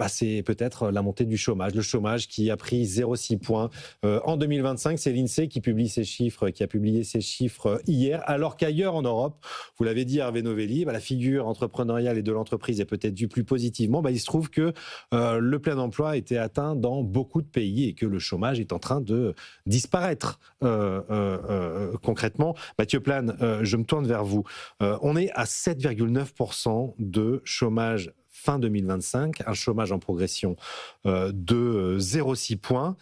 c'est peut-être la montée du chômage. Le chômage qui a pris 0,6 points en 2025. C'est l'INSEE qui a publié ces chiffres hier, alors qu'ailleurs en Europe, vous l'avez dit Hervé Novelli, la figure entrepreneuriale et de l'entreprise est peut-être vue plus positivement. Il se trouve que le plein emploi a été atteint dans beaucoup de pays et que le chômage est en train de disparaître concrètement. Mathieu Plane, je me tourne vers vous. On est à 7,9% de chômage fin 2025, un chômage en progression de 0,6 points.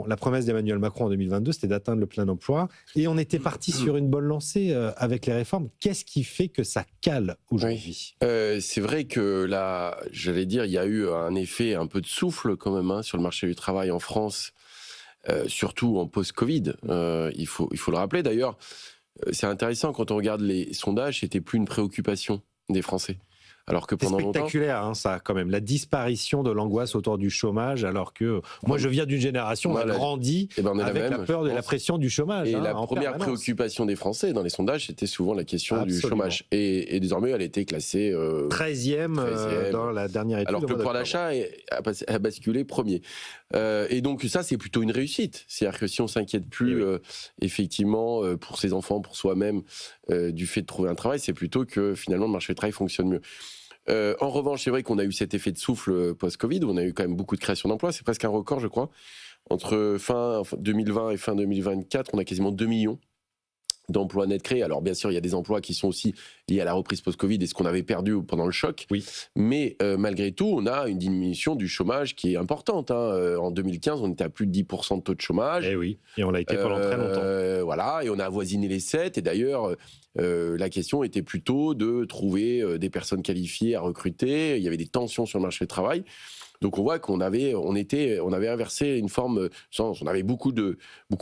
La promesse d'Emmanuel Macron en 2022, c'était d'atteindre le plein emploi. Et on était parti sur une bonne lancée avec les réformes. Qu'est-ce qui fait que ça cale aujourd'hui ? C'est vrai que là, j'allais dire, il y a eu un effet un peu de souffle quand même sur le marché du travail en France, surtout en post-Covid. Il faut le rappeler. D'ailleurs, c'est intéressant, quand on regarde les sondages, c'était plus une préoccupation des Français. Alors que pendant c'est spectaculaire, ça, quand même, la disparition de l'angoisse autour du chômage, alors que moi, je viens d'une génération où on a grandi avec la peur de la pression du chômage. Et la première préoccupation des Français dans les sondages, c'était souvent la question du chômage. Et désormais, elle était classée 13e dans la dernière étude. Alors que le pouvoir d'achat a basculé premier. Et donc ça, c'est plutôt une réussite. C'est-à-dire que si on s'inquiète plus, effectivement, pour ses enfants, pour soi-même, du fait de trouver un travail, c'est plutôt que finalement le marché du travail fonctionne mieux. En revanche, c'est vrai qu'on a eu cet effet de souffle post-Covid, où on a eu quand même beaucoup de création d'emplois. C'est presque un record, je crois. Entre fin 2020 et fin 2024, on a quasiment 2 millions d'emplois nets créés. Alors bien sûr, il y a des emplois qui sont aussi liés à la reprise post-Covid et ce qu'on avait perdu pendant le choc. Oui. Mais malgré tout, on a une diminution du chômage qui est importante. En 2015, on était à plus de 10% de taux de chômage. Et oui, et on l'a été pendant très longtemps. Voilà, et on a avoisiné les 7. Et d'ailleurs, la question était plutôt de trouver des personnes qualifiées à recruter. Il y avait des tensions sur le marché du travail. Donc on voit qu'on avait inversé une forme, on avait beaucoup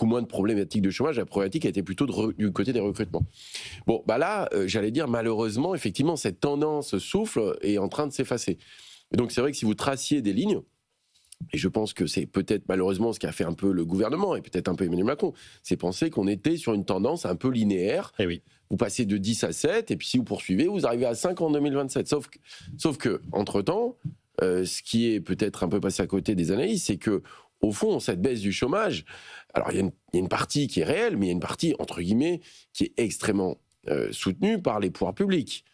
moins de problématiques de chômage. La problématique était plutôt du côté des recrutements. Là, j'allais dire, malheureusement, effectivement, cette tendance souffle est en train de s'effacer. Et donc c'est vrai que si vous traciez des lignes, et je pense que c'est peut-être malheureusement ce qu'a fait un peu le gouvernement et peut-être un peu Emmanuel Macron, c'est penser qu'on était sur une tendance un peu linéaire. Et oui. Vous passez de 10 à 7, et puis si vous poursuivez, vous arrivez à 5 en 2027. Sauf que entre-temps, ce qui est peut-être un peu passé à côté des analyses, c'est que au fond, cette baisse du chômage, alors il y a une partie qui est réelle, mais il y a une partie, entre guillemets, qui est extrêmement soutenue par les pouvoirs publics.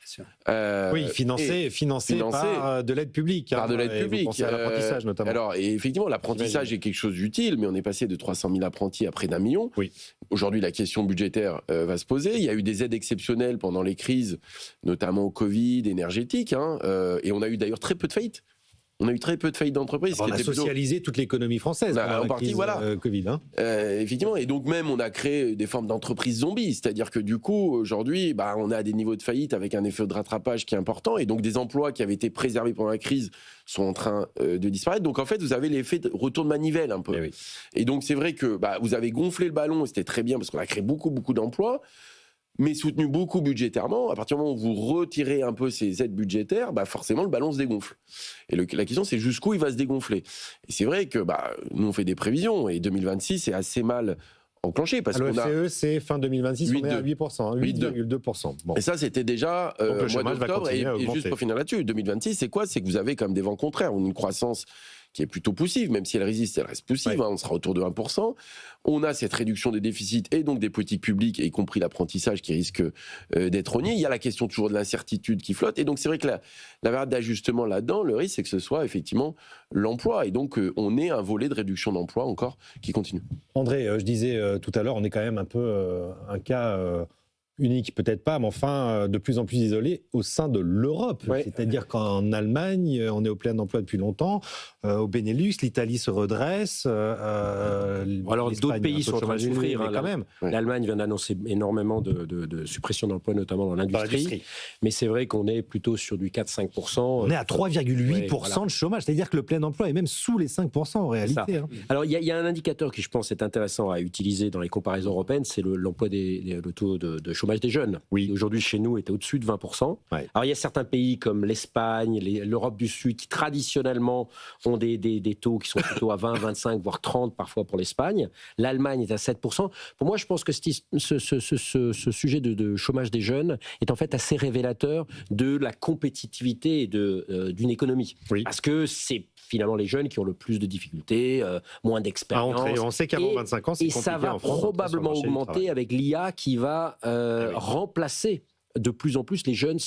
Oui, financé par de l'aide publique. Par de l'aide publique. Vous pensez à l'apprentissage notamment. Alors, et effectivement, l'apprentissage est quelque chose d'utile, mais on est passé de 300 000 apprentis à près d'1 million. Oui. Aujourd'hui, la question budgétaire va se poser. Il y a eu des aides exceptionnelles pendant les crises, notamment au Covid, énergétique, et on a eu d'ailleurs très peu de faillites. On a eu très peu de faillites d'entreprises. On a socialisé toute l'économie française pendant la crise Covid. Effectivement, et donc même on a créé des formes d'entreprises zombies, c'est-à-dire que du coup, aujourd'hui, on a des niveaux de faillite avec un effet de rattrapage qui est important, et donc des emplois qui avaient été préservés pendant la crise sont en train de disparaître. Donc en fait, vous avez l'effet de retour de manivelle un peu. Et, oui. Et donc c'est vrai que vous avez gonflé le ballon, et c'était très bien parce qu'on a créé beaucoup d'emplois, mais soutenu beaucoup budgétairement. À partir du moment où vous retirez un peu ces aides budgétaires, forcément le ballon se dégonfle. Et la question, c'est jusqu'où il va se dégonfler. Et c'est vrai que nous, on fait des prévisions, et 2026 est assez mal enclenché. Parce qu'on l'OFCE, c'est fin 2026, on est à 8%, 8,2%. Bon. Et ça, c'était déjà au mois d'octobre. Et juste pour finir là-dessus, 2026, c'est quoi ? C'est que vous avez comme des vents contraires, une croissance qui est plutôt poussive, même si elle résiste, elle reste poussive, on sera autour de 1%. On a cette réduction des déficits et donc des politiques publiques, y compris l'apprentissage qui risque d'être rogné. Il y a la question toujours de l'incertitude qui flotte, et donc c'est vrai que la variable d'ajustement là-dedans, le risque c'est que ce soit effectivement l'emploi, et donc on ait un volet de réduction d'emploi encore qui continue. André, je disais tout à l'heure, on est quand même un peu un cas unique, peut-être pas, mais enfin de plus en plus isolé au sein de l'Europe. C'est-à-dire qu'en Allemagne, on est au plein emploi depuis longtemps. Au Benelux, l'Italie se redresse. Alors d'autres pays sont en train de souffrir. Quand même. L'Allemagne vient d'annoncer énormément de suppression d'emplois, notamment dans l'industrie. Mais c'est vrai qu'on est plutôt sur du 4-5%. On est à 3,8% de chômage. C'est-à-dire que le plein emploi est même sous les 5% en réalité. Alors il y a un indicateur qui, je pense, est intéressant à utiliser dans les comparaisons européennes, c'est le taux de chômage des jeunes. Oui. Aujourd'hui, chez nous, est au-dessus de 20%. Alors, il y a certains pays comme l'Espagne, l'Europe du Sud, qui traditionnellement ont des taux qui sont plutôt à 20, 25, voire 30 parfois pour l'Espagne. L'Allemagne est à 7%. Pour moi, je pense que ce sujet de chômage des jeunes est en fait assez révélateur de la compétitivité et d'une économie. Oui. Parce que c'est finalement les jeunes qui ont le plus de difficultés, moins d'expérience. On sait qu'avant 25 ans, c'est compliqué. Et ça va en France, probablement augmenter avec l'IA qui va remplacer de plus en plus les jeunes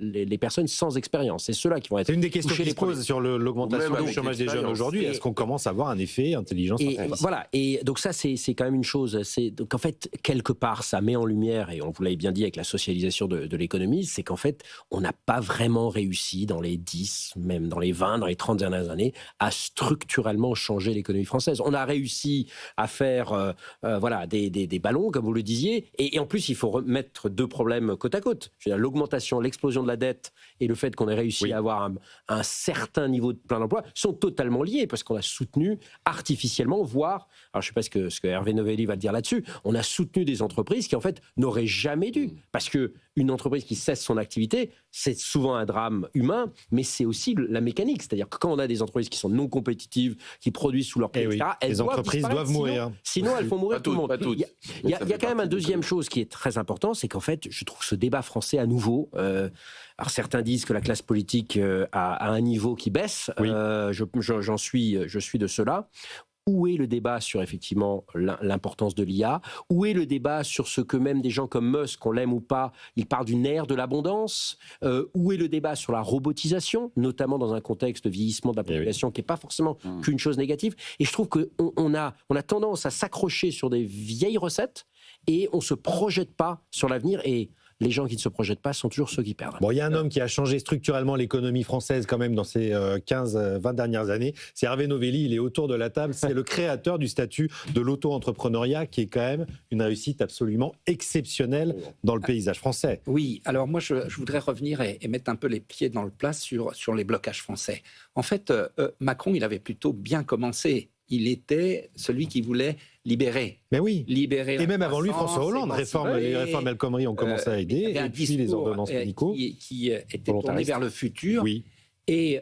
les personnes sans expérience. C'est ceux-là qui vont être. C'est une des questions qui les se pose sur l'augmentation du chômage des jeunes aujourd'hui. Est-ce qu'on commence à avoir un effet intelligence artificielle ? Voilà. Et donc ça, c'est quand même une chose. Donc en fait, quelque part, ça met en lumière, et on vous l'avait bien dit avec la socialisation de l'économie, c'est qu'en fait, on n'a pas vraiment réussi dans les 10, même dans les 20, dans les 30 dernières années, à structurellement changer l'économie française. On a réussi à faire des ballons, comme vous le disiez, et en plus, il faut remettre deux problèmes côte à côte. Je veux dire, l'augmentation, l'explosion de la dette et le fait qu'on ait réussi à avoir un certain niveau de plein d'emploi sont totalement liés parce qu'on a soutenu artificiellement, voire, alors je ne sais pas ce que Hervé Novelli va le dire là-dessus, on a soutenu des entreprises qui en fait n'auraient jamais dû. Parce qu'une entreprise qui cesse son activité, c'est souvent un drame humain, mais c'est aussi la mécanique. C'est-à-dire que quand on a des entreprises qui sont non compétitives, qui produisent sous leur prix, etc., les entreprises doivent mourir. Sinon, elles font mourir tout le monde. Il y a quand même une deuxième chose chose qui est très importante, c'est qu'en fait, je trouve ce débat français à nouveau. Alors certains disent que la classe politique a un niveau qui baisse. Je suis de ceux-là. Où est le débat sur effectivement l'importance de l'IA ? Où est le débat sur ce que même des gens comme Musk, qu'on l'aime ou pas, ils parlent d'une ère de l'abondance ? Où est le débat sur la robotisation, notamment dans un contexte de vieillissement de la population qui n'est pas forcément qu'une chose négative ? Et je trouve qu'on a tendance à s'accrocher sur des vieilles recettes et on ne se projette pas sur l'avenir. Et les gens qui ne se projettent pas sont toujours ceux qui perdent. Bon, il y a un homme qui a changé structurellement l'économie française quand même dans ces 15-20 dernières années. C'est Hervé Novelli, il est autour de la table. C'est le créateur du statut de l'auto-entrepreneuriat qui est quand même une réussite absolument exceptionnelle dans le paysage français. Oui, alors moi je voudrais revenir et mettre un peu les pieds dans le plat sur les blocages français. En fait, Macron, il avait plutôt bien commencé. Il était celui qui voulait libérer. Mais oui. Libérer. Et même avant lui, François Hollande, les réformes El Khomri ont commencé à aider. Et puis les ordonnances médicaux. Qui était tourné vers le futur. Oui. Et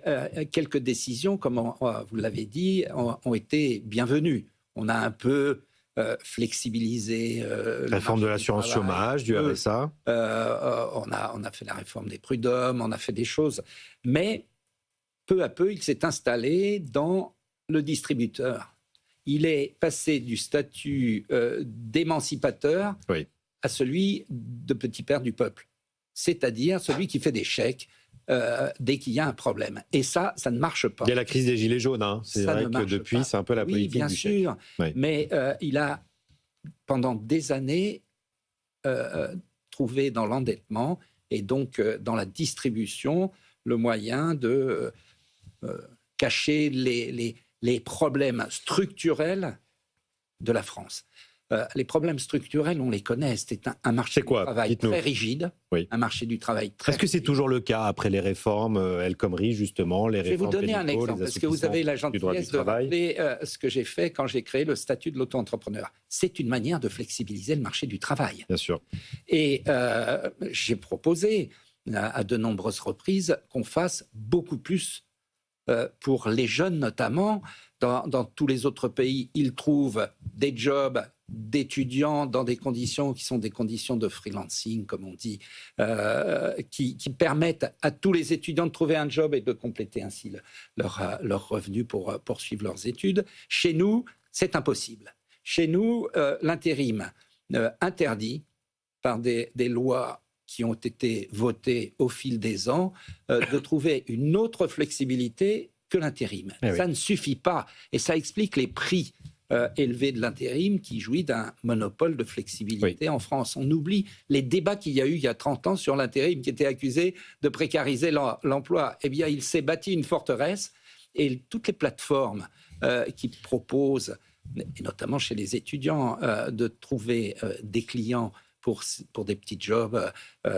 quelques décisions, comme vous l'avez dit, ont été bienvenues. On a un peu flexibilisé. Réforme de l'assurance chômage, du RSA. On a fait la réforme des prud'hommes, on a fait des choses. Mais peu à peu, il s'est installé dans le distributeur. Il est passé du statut d'émancipateur à celui de petit père du peuple, c'est-à-dire celui qui fait des chèques dès qu'il y a un problème. Et ça ne marche pas. Il y a la crise des Gilets jaunes. C'est vrai que depuis, c'est un peu la politique bien du chèque. sûr, mais il a, pendant des années, trouvé dans l'endettement et donc dans la distribution le moyen de cacher les problèmes structurels de la France. Les problèmes structurels, on les connaît. C'est un marché du travail très rigide, un marché du travail très Est-ce que c'est toujours le cas après les réformes El Khomri, justement, les réformes pénales ? Je vais vous donner un exemple, parce que vous avez la gentillesse de rappeler ce que j'ai fait quand j'ai créé le statut de l'auto-entrepreneur. C'est une manière de flexibiliser le marché du travail. Bien sûr. Et j'ai proposé à de nombreuses reprises qu'on fasse beaucoup plus pour les jeunes notamment. Dans tous les autres pays, ils trouvent des jobs d'étudiants dans des conditions qui sont des conditions de freelancing, comme on dit, qui permettent à tous les étudiants de trouver un job et de compléter ainsi leur revenu pour poursuivre leurs études. Chez nous, c'est impossible. Chez nous, l'intérim interdit par des lois qui ont été votées au fil des ans, de trouver une autre flexibilité que l'intérim. Ça ne suffit pas. Et ça explique les prix élevés de l'intérim qui jouit d'un monopole de flexibilité en France. On oublie les débats qu'il y a eu il y a 30 ans sur l'intérim qui était accusé de précariser l'emploi. Eh bien, il s'est bâti une forteresse et toutes les plateformes qui proposent, et notamment chez les étudiants, de trouver des clients pour des petits jobs, pour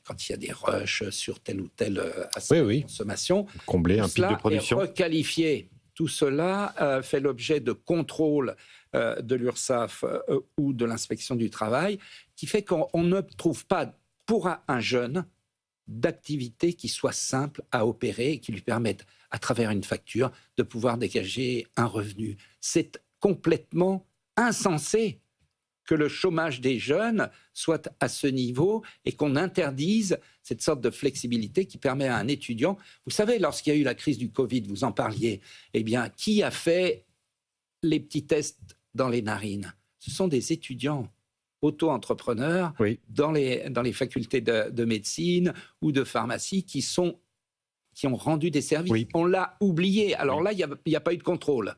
quand il y a des rushs sur tel ou tel aspect de consommation. Combler un pic de production. Est requalifié. Tout cela fait l'objet de contrôles de l'URSSAF ou de l'inspection du travail, qui fait qu'on ne trouve pas pour un jeune d'activité qui soit simple à opérer et qui lui permette, à travers une facture, de pouvoir dégager un revenu. C'est complètement insensé que le chômage des jeunes soit à ce niveau et qu'on interdise cette sorte de flexibilité qui permet à un étudiant... Vous savez, lorsqu'il y a eu la crise du Covid, vous en parliez, eh bien, qui a fait les petits tests dans les narines? Ce sont des étudiants auto-entrepreneurs dans les facultés de médecine ou de pharmacie qui ont rendu des services. Oui. On l'a oublié. Alors là, il n'y a pas eu de contrôle.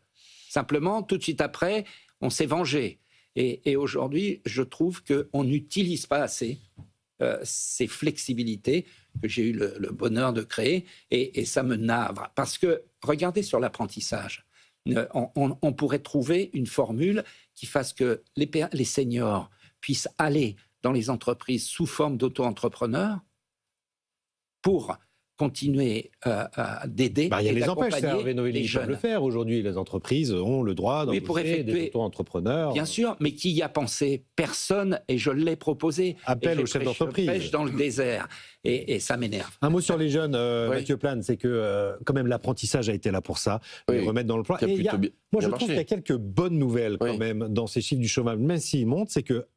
Simplement, tout de suite après, on s'est vengé. Et aujourd'hui, je trouve qu'on n'utilise pas assez ces flexibilités que j'ai eu le bonheur de créer. Et ça me navre. Parce que, regardez sur l'apprentissage. On pourrait trouver une formule qui fasse que les seniors puissent aller dans les entreprises sous forme d'auto-entrepreneurs pour continuer d'aider il y a et les empêches, d'accompagner les jeunes. Ils peuvent le faire aujourd'hui. Les entreprises ont le droit d'embaucher des auto-entrepreneurs. Bien sûr, mais qui y a pensé? Personne, et je l'ai proposé. Appel aux chefs d'entreprise. Je pêche dans le désert, et ça m'énerve. Un mot sur les jeunes, Mathieu Plane, c'est que quand même l'apprentissage a été là pour ça, les remettre dans le plan. Moi, je trouve qu'il y a quelques bonnes nouvelles quand même dans ces chiffres du chômage, même s'ils montent, c'est que,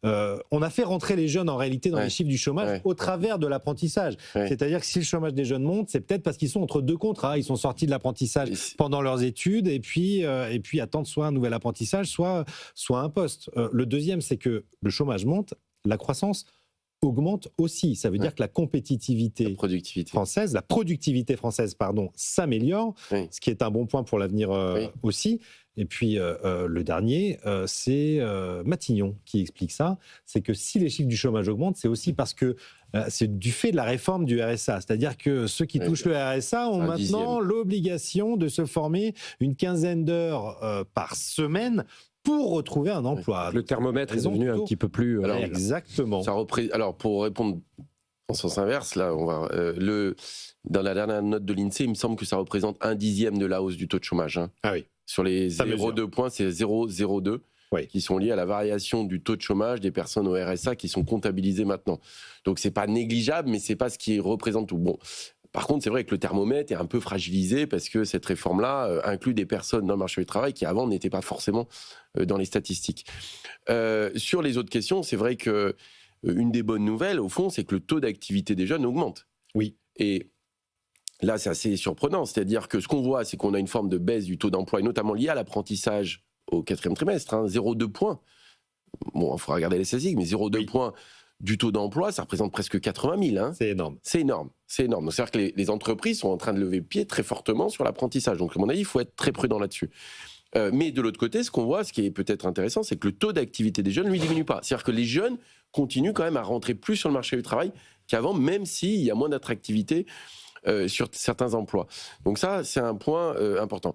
on a fait rentrer les jeunes en réalité dans les chiffres du chômage au travers de l'apprentissage. C'est-à-dire que si le chômage des jeunes monte, c'est peut-être parce qu'ils sont entre deux contrats. Ils sont sortis de l'apprentissage pendant leurs études et puis attendent soit un nouvel apprentissage, soit un poste. Le deuxième, c'est que le chômage monte, la croissance augmente aussi. Ça veut dire que la compétitivité française, la productivité française, s'améliore, ce qui est un bon point pour l'avenir aussi. Et puis, le dernier, c'est Matignon qui explique ça. C'est que si les chiffres du chômage augmentent, c'est aussi parce que c'est du fait de la réforme du RSA. C'est-à-dire que ceux qui touchent le RSA ont maintenant l'obligation de se former une quinzaine d'heures par semaine pour retrouver un emploi. Le thermomètre est devenu un petit peu plus... exactement. Alors, pour répondre en sens inverse, là, on va, dans la dernière note de l'INSEE, il me semble que ça représente 1/10 de la hausse du taux de chômage. Ah oui. Sur les 0,2 points, c'est 0,02 qui sont liés à la variation du taux de chômage des personnes au RSA qui sont comptabilisées maintenant. Donc, c'est pas négligeable, mais c'est pas ce qui représente tout. Bon. Par contre, c'est vrai que le thermomètre est un peu fragilisé parce que cette réforme-là inclut des personnes dans le marché du travail qui, avant, n'étaient pas forcément dans les statistiques. Sur les autres questions, c'est vrai que une des bonnes nouvelles, au fond, c'est que le taux d'activité des jeunes augmente. Oui. Et là, c'est assez surprenant. C'est-à-dire que ce qu'on voit, c'est qu'on a une forme de baisse du taux d'emploi, et notamment liée à l'apprentissage au 4e trimestre, 0,2 points. Bon, il faudra regarder les statistiques, mais 0,2 points du taux d'emploi, ça représente presque 80 000. C'est énorme. C'est énorme. Donc, c'est-à-dire que les entreprises sont en train de lever pied très fortement sur l'apprentissage. Donc, à mon avis, il faut être très prudent là-dessus. Mais de l'autre côté, ce qu'on voit, ce qui est peut-être intéressant, c'est que le taux d'activité des jeunes, lui, diminue pas. C'est-à-dire que les jeunes continuent quand même à rentrer plus sur le marché du travail qu'avant, même s'il y a moins d'attractivité sur certains emplois. Donc ça, c'est un point important.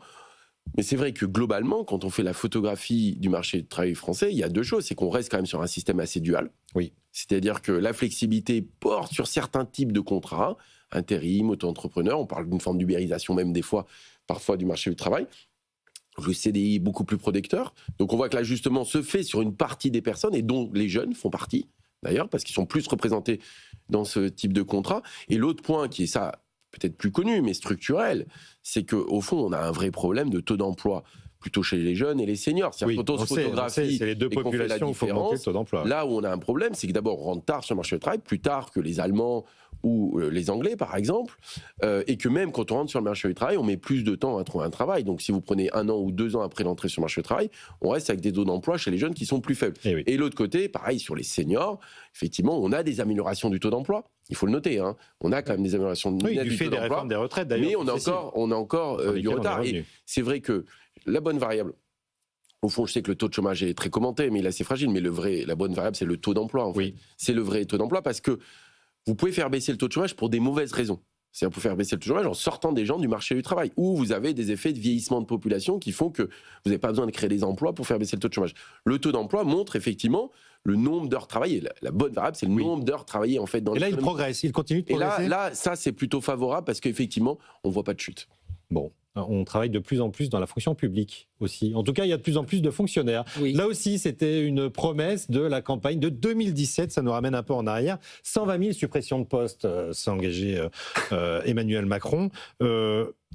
Mais c'est vrai que globalement, quand on fait la photographie du marché du travail français, il y a deux choses. C'est qu'on reste quand même sur un système assez dual. Oui. C'est-à-dire que la flexibilité porte sur certains types de contrats, intérim, auto-entrepreneur, on parle d'une forme d'ubérisation même des fois, parfois du marché du travail. Le CDI est beaucoup plus protecteur. Donc on voit que l'ajustement se fait sur une partie des personnes, et dont les jeunes font partie, d'ailleurs, parce qu'ils sont plus représentés dans ce type de contrat. Et l'autre point qui est ça, peut-être plus connu, mais structurel, c'est qu'au fond, on a un vrai problème de taux d'emploi plutôt chez les jeunes et les seniors. C'est-à-dire quand on se photographie, c'est les deux populations qui font augmenter le taux d'emploi. Là où on a un problème, c'est que d'abord, on rentre tard sur le marché du travail, plus tard que les Allemands ou les Anglais, par exemple, et que même quand on rentre sur le marché du travail, on met plus de temps à trouver un travail. Donc, si vous prenez 1 an ou 2 ans après l'entrée sur le marché du travail, on reste avec des taux d'emploi chez les jeunes qui sont plus faibles. Et l'autre côté, pareil, sur les seniors, effectivement, on a des améliorations du taux d'emploi. Il faut le noter. Hein. On a quand même des améliorations du taux d'emploi. Du fait des réformes des retraites, d'ailleurs. Mais on a encore du retard. Et c'est vrai que la bonne variable, au fond, je sais que le taux de chômage est très commenté, mais il est assez fragile. Mais la bonne variable, c'est le taux d'emploi. En fait. C'est le vrai taux d'emploi parce que vous pouvez faire baisser le taux de chômage pour des mauvaises raisons. C'est-à-dire pour faire baisser le taux de chômage en sortant des gens du marché du travail, où vous avez des effets de vieillissement de population qui font que vous n'avez pas besoin de créer des emplois pour faire baisser le taux de chômage. Le taux d'emploi montre effectivement le nombre d'heures travaillées. La bonne variable, c'est le nombre d'heures travaillées en fait dans l'économie. Et là, il progresse, il continue de progresser. Et là, ça, c'est plutôt favorable parce qu'effectivement, on ne voit pas de chute. Bon. On travaille de plus en plus dans la fonction publique aussi. En tout cas, il y a de plus en plus de fonctionnaires. Là aussi, c'était une promesse de la campagne de 2017. Ça nous ramène un peu en arrière. 120 000 suppressions de postes s'est engagé Emmanuel Macron.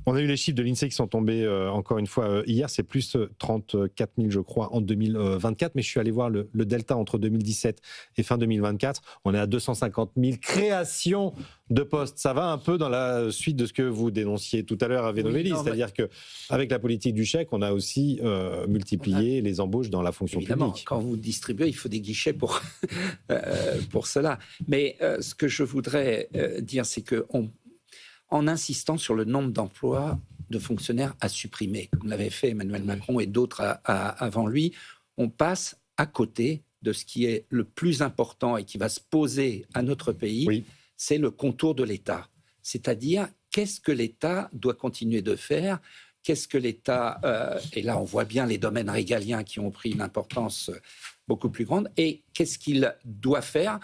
On a eu les chiffres de l'INSEE qui sont tombés encore une fois hier, c'est plus 34 000 je crois en 2024, mais je suis allé voir le delta entre 2017 et fin 2024, on est à 250 000 créations de postes. Ça va un peu dans la suite de ce que vous dénonciez tout à l'heure à Novelli, c'est-à-dire qu'avec la politique du chèque, on a aussi multiplié les embauches dans la fonction publique. Quand vous distribuez, il faut des guichets pour, pour cela. Mais ce que je voudrais dire, c'est que en insistant sur le nombre d'emplois de fonctionnaires à supprimer, comme l'avait fait Emmanuel Macron et d'autres avant lui, on passe à côté de ce qui est le plus important et qui va se poser à notre pays, c'est le contour de l'État. C'est-à-dire, qu'est-ce que l'État doit continuer de faire ? Qu'est-ce que l'État... et là, on voit bien les domaines régaliens qui ont pris une importance beaucoup plus grande. Et qu'est-ce qu'il doit faire ?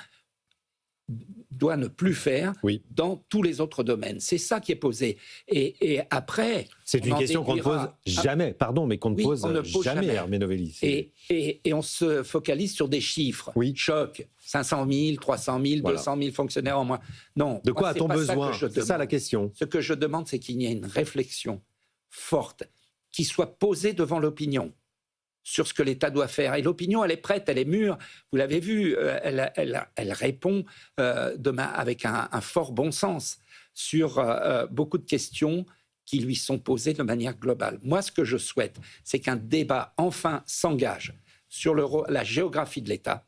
Doit ne plus faire dans tous les autres domaines. C'est ça qui est posé. Et après... C'est une question qu'on ne pose jamais, pardon, mais qu'on ne pose jamais, Hervé Novelli. Et on se focalise sur des chiffres. Choc, 500 000, 300 000, 200 000 fonctionnaires en moins. Non. De quoi a-t-on besoin ? C'est ça la question. Ce que je demande, c'est qu'il y ait une réflexion forte qui soit posée devant l'opinion sur ce que l'État doit faire. Et l'opinion, elle est prête, elle est mûre. Vous l'avez vu, elle répond demain avec un fort bon sens sur beaucoup de questions qui lui sont posées de manière globale. Moi, ce que je souhaite, c'est qu'un débat enfin s'engage sur la géographie de l'État,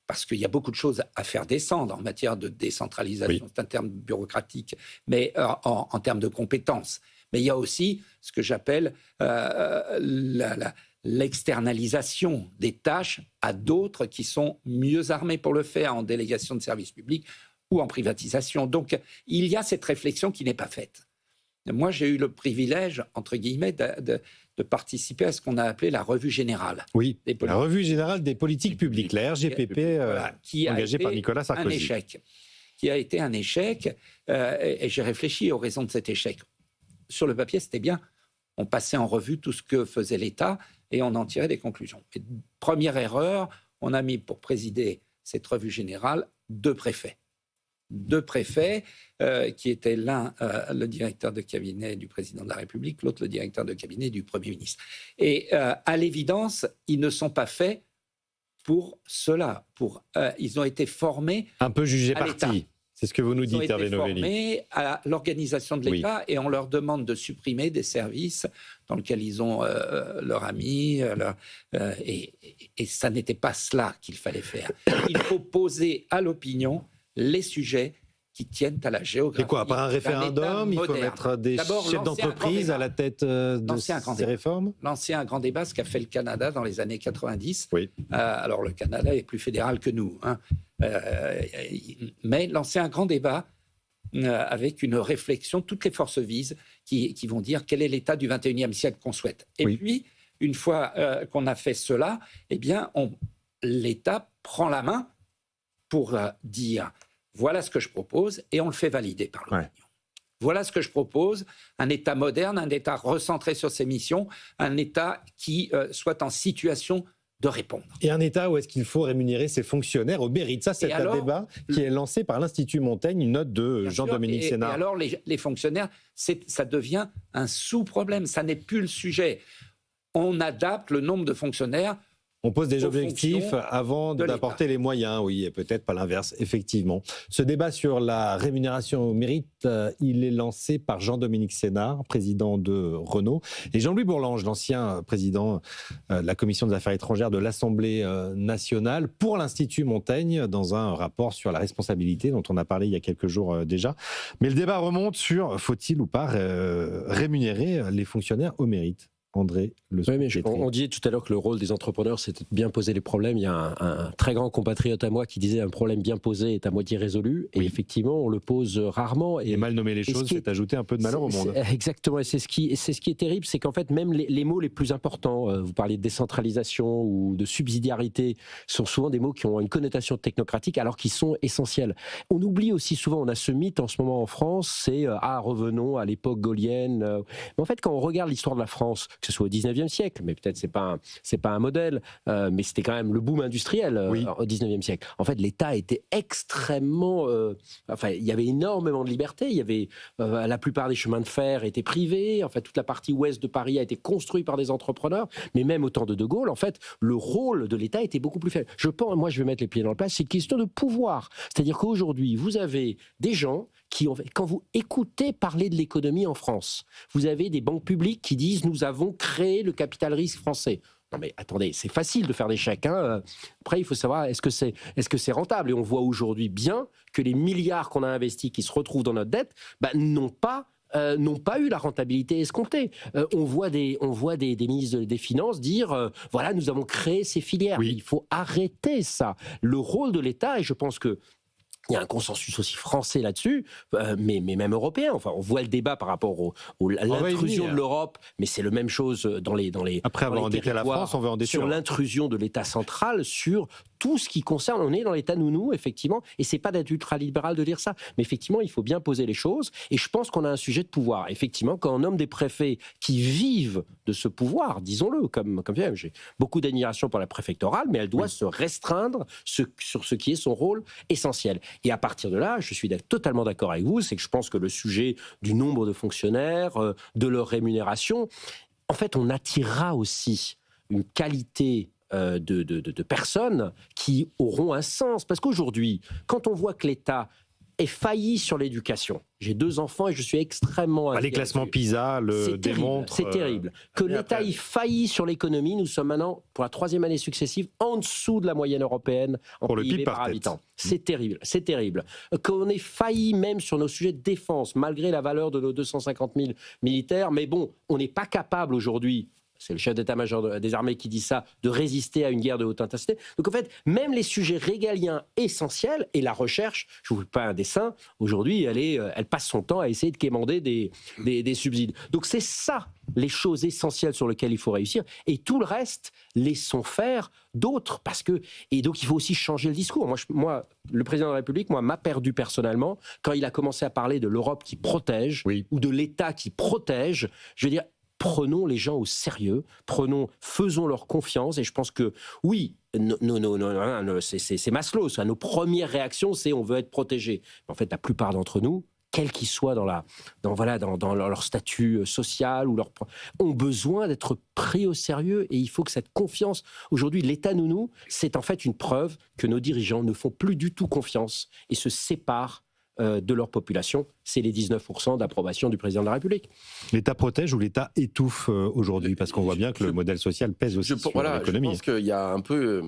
parce qu'il y a beaucoup de choses à faire descendre en matière de décentralisation. C'est un terme bureaucratique, mais en termes de compétences. Mais il y a aussi ce que j'appelle l'externalisation des tâches à d'autres qui sont mieux armés pour le faire, en délégation de services publics ou en privatisation. Donc, il y a cette réflexion qui n'est pas faite. Moi, j'ai eu le privilège, entre guillemets, de participer à ce qu'on a appelé la revue générale. La revue générale des politiques publiques, la RGPP, engagée par Nicolas Sarkozy. Qui a été un échec, et j'ai réfléchi aux raisons de cet échec. Sur le papier, c'était bien. On passait en revue tout ce que faisait l'État et on en tirait des conclusions. Et première erreur, on a mis pour présider cette revue générale deux préfets. Deux préfets qui étaient l'un le directeur de cabinet du président de la République, l'autre le directeur de cabinet du Premier ministre. Et à l'évidence, ils ne sont pas faits pour cela. Ils ont été formés un peu jugés partis. C'est ce que vous nous dites, Hervé Novelli. Ils ont été formés à l'organisation de l'État et on leur demande de supprimer des services dans lesquels ils ont leurs amis. Et ça n'était pas cela qu'il fallait faire. Il faut poser à l'opinion les sujets qui tiennent à la géographie. Et quoi, par un référendum, il faut mettre des chefs d'entreprise à la tête de ces réformes ? Lancer un grand débat, ce qu'a fait le Canada dans les années 90. Alors, le Canada est plus fédéral que nous, hein. Mais lancer un grand débat avec une réflexion, toutes les forces vives qui vont dire quel est l'état du 21e siècle qu'on souhaite. Et puis, une fois qu'on a fait cela, eh bien, l'État prend la main pour dire voilà ce que je propose et on le fait valider par l'opinion. Voilà ce que je propose, un État moderne, un État recentré sur ses missions, un État qui soit en situation de répondre. Et un État où est-ce qu'il faut rémunérer ses fonctionnaires au mérite. Ça, c'est un débat qui est lancé par l'Institut Montaigne, une note de Jean-Dominique Sénard. Et alors, les fonctionnaires, ça devient un sous-problème, ça n'est plus le sujet. On adapte le nombre de fonctionnaires. On pose des objectifs avant d'apporter les moyens, et peut-être pas l'inverse, effectivement. Ce débat sur la rémunération au mérite, il est lancé par Jean-Dominique Sénard, président de Renault, et Jean-Louis Bourlange, l'ancien président de la Commission des Affaires étrangères de l'Assemblée nationale, pour l'Institut Montaigne, dans un rapport sur la responsabilité dont on a parlé il y a quelques jours déjà. Mais le débat remonte sur faut-il ou pas rémunérer les fonctionnaires au mérite. André Le Pétri. On disait tout à l'heure que le rôle des entrepreneurs, c'était de bien poser les problèmes. Il y a un très grand compatriote à moi qui disait un problème bien posé est à moitié résolu. Et effectivement, on le pose rarement. Et mal nommer les choses, c'est ajouter un peu de malheur au monde. Exactement. Et c'est ce qui est terrible, c'est qu'en fait, même les mots les plus importants, vous parliez de décentralisation ou de subsidiarité, sont souvent des mots qui ont une connotation technocratique alors qu'ils sont essentiels. On oublie aussi souvent, on a ce mythe en ce moment en France, c'est revenons à l'époque gaullienne. Mais en fait, quand on regarde l'histoire de la France, que ce soit au 19e siècle, mais peut-être c'est pas un modèle, mais c'était quand même le boom industriel au 19e siècle. En fait, l'État était extrêmement... il y avait énormément de liberté, il y avait la plupart des chemins de fer étaient privés, en fait, toute la partie ouest de Paris a été construite par des entrepreneurs, mais même au temps de De Gaulle, en fait, le rôle de l'État était beaucoup plus faible. Je pense, moi je vais mettre les pieds dans le plat, c'est une question de pouvoir. C'est-à-dire qu'aujourd'hui, vous avez des gens qui ont... Quand vous écoutez parler de l'économie en France, vous avez des banques publiques qui disent « nous avons créé le capital risque français ». Non mais attendez, c'est facile de faire des chèques. Après, il faut savoir, est-ce que c'est rentable ? Et on voit aujourd'hui bien que les milliards qu'on a investis qui se retrouvent dans notre dette n'ont pas eu la rentabilité escomptée. On voit des ministres des Finances dire voilà, nous avons créé ces filières. Il faut arrêter ça. Le rôle de l'État, et je pense que il y a un consensus aussi français là-dessus, mais même européen. Enfin, on voit le débat par rapport à l'intrusion de l'Europe, mais c'est la même chose dans les Après avoir endetté la France, on veut endetter sur l'intrusion de l'État central, sur tout ce qui concerne... On est dans l'État nounou, effectivement, et c'est pas d'être ultralibéral de dire ça, mais effectivement, il faut bien poser les choses, et je pense qu'on a un sujet de pouvoir. Effectivement, quand on nomme des préfets qui vivent de ce pouvoir, disons-le, comme j'ai beaucoup d'admiration pour la préfectorale, mais elle doit se restreindre sur ce qui est son rôle essentiel. Et à partir de là, je suis totalement d'accord avec vous, c'est que je pense que le sujet du nombre de fonctionnaires, de leur rémunération, en fait, on attirera aussi une qualité de personnes qui auront un sens. Parce qu'aujourd'hui, quand on voit que l'État est failli sur l'éducation, j'ai 2 enfants et je suis extrêmement... Les classements PISA le démontrent. C'est terrible. Que l'État ait failli sur l'économie, nous sommes maintenant, pour la 3e année successive, en dessous de la moyenne européenne en pour PIB le PIB par habitant. C'est terrible, c'est terrible. Qu'on ait failli même sur nos sujets de défense, malgré la valeur de nos 250 000 militaires, mais bon, on n'est pas capable aujourd'hui... C'est le chef d'état-major des armées qui dit ça, de résister à une guerre de haute intensité. Donc en fait, même les sujets régaliens essentiels et la recherche, je ne vous fais pas un dessin, aujourd'hui, elle passe son temps à essayer de quémander des subsides. Donc c'est ça, les choses essentielles sur lesquelles il faut réussir. Et tout le reste, laissons faire d'autres. Et donc il faut aussi changer le discours. Moi, le président de la République, m'a perdu personnellement quand il a commencé à parler de l'Europe qui protège ou de l'État qui protège. Je veux dire, prenons les gens au sérieux, faisons leur confiance, et je pense que oui, c'est Maslow, ça, nos premières réactions, c'est on veut être protégé. En fait, la plupart d'entre nous, quels qu'ils soient dans leur statut social, ont besoin d'être pris au sérieux, et il faut que cette confiance, aujourd'hui, l'État nounou, c'est en fait une preuve que nos dirigeants ne font plus du tout confiance et se séparent de leur population. C'est les 19% d'approbation du président de la République. L'État protège ou l'État étouffe aujourd'hui ? Parce qu'on voit bien que le modèle social pèse aussi sur l'économie. Je pense qu'il y a un peu,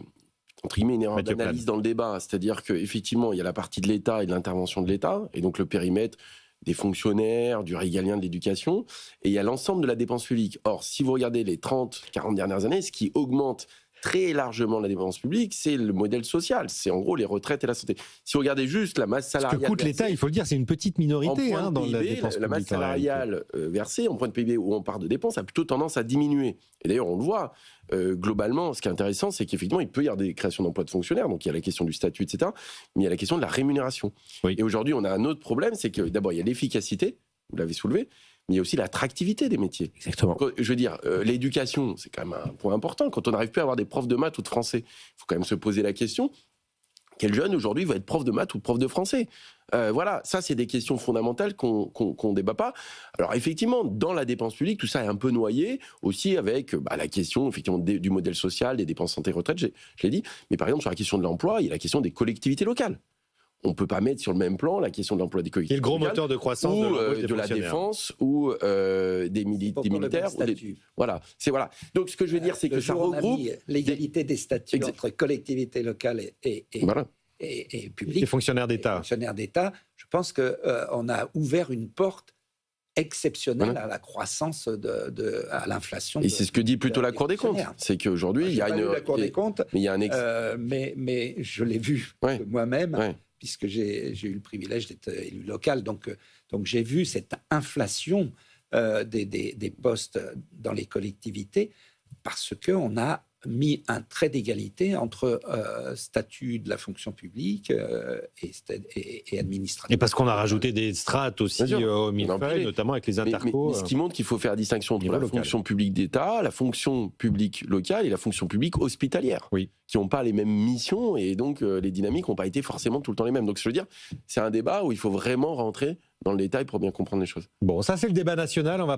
entre guillemets, une erreur d'analyse dans le débat. C'est-à-dire qu'effectivement, il y a la partie de l'État et de l'intervention de l'État, et donc le périmètre des fonctionnaires, du régalien de l'éducation, et il y a l'ensemble de la dépense publique. Or, si vous regardez les 30-40 dernières années, ce qui augmente très largement la dépense publique, c'est le modèle social. C'est en gros les retraites et la santé. Si vous regardez juste la masse salariale... Ce que coûte l'État, il faut le dire, c'est une petite minorité dans la dépense publique. La masse salariale versée en point de PIB ou en part de dépense a plutôt tendance à diminuer. Et d'ailleurs, on le voit, globalement, ce qui est intéressant, c'est qu'effectivement, il peut y avoir des créations d'emplois de fonctionnaires, donc il y a la question du statut, etc., mais il y a la question de la rémunération. Et aujourd'hui, on a un autre problème, c'est que d'abord, il y a l'efficacité, vous l'avez soulevé, mais il y a aussi l'attractivité des métiers. Exactement. Je veux dire, l'éducation, c'est quand même un point important. Quand on n'arrive plus à avoir des profs de maths ou de français, il faut quand même se poser la question, quel jeune aujourd'hui va être prof de maths ou prof de français ? Voilà, ça c'est des questions fondamentales qu'on débat pas. Alors effectivement, dans la dépense publique, tout ça est un peu noyé, aussi avec la question effectivement du modèle social, des dépenses santé-retraite, je l'ai dit, mais par exemple sur la question de l'emploi, il y a la question des collectivités locales. On ne peut pas mettre sur le même plan la question de l'emploi des collectivités locales. Et le gros moteur de croissance de la défense ou des militaires. Voilà. Donc ce que je veux dire, c'est que ça regroupe l'égalité des statuts entre collectivités locales et publiques. Les fonctionnaires d'État. Je pense qu'on a ouvert une porte exceptionnelle à la croissance, à l'inflation. Et c'est ce que dit plutôt la Cour des comptes. C'est qu'aujourd'hui, il y a la Cour des comptes, mais il y a mais je l'ai vu moi-même. Puisque j'ai eu le privilège d'être élu local. Donc j'ai vu cette inflation des postes dans les collectivités parce qu'on a mis un trait d'égalité entre statut de la fonction publique et administratif. Et parce qu'on a rajouté des strates aussi au millefeuille, notamment avec les intercos. Mais ce qui montre qu'il faut faire distinction entre la fonction publique d'État, la fonction publique locale et la fonction publique hospitalière, qui n'ont pas les mêmes missions et donc les dynamiques n'ont pas été forcément tout le temps les mêmes. Donc je veux dire, c'est un débat où il faut vraiment rentrer dans le détail pour bien comprendre les choses. Bon, ça c'est le débat national. On va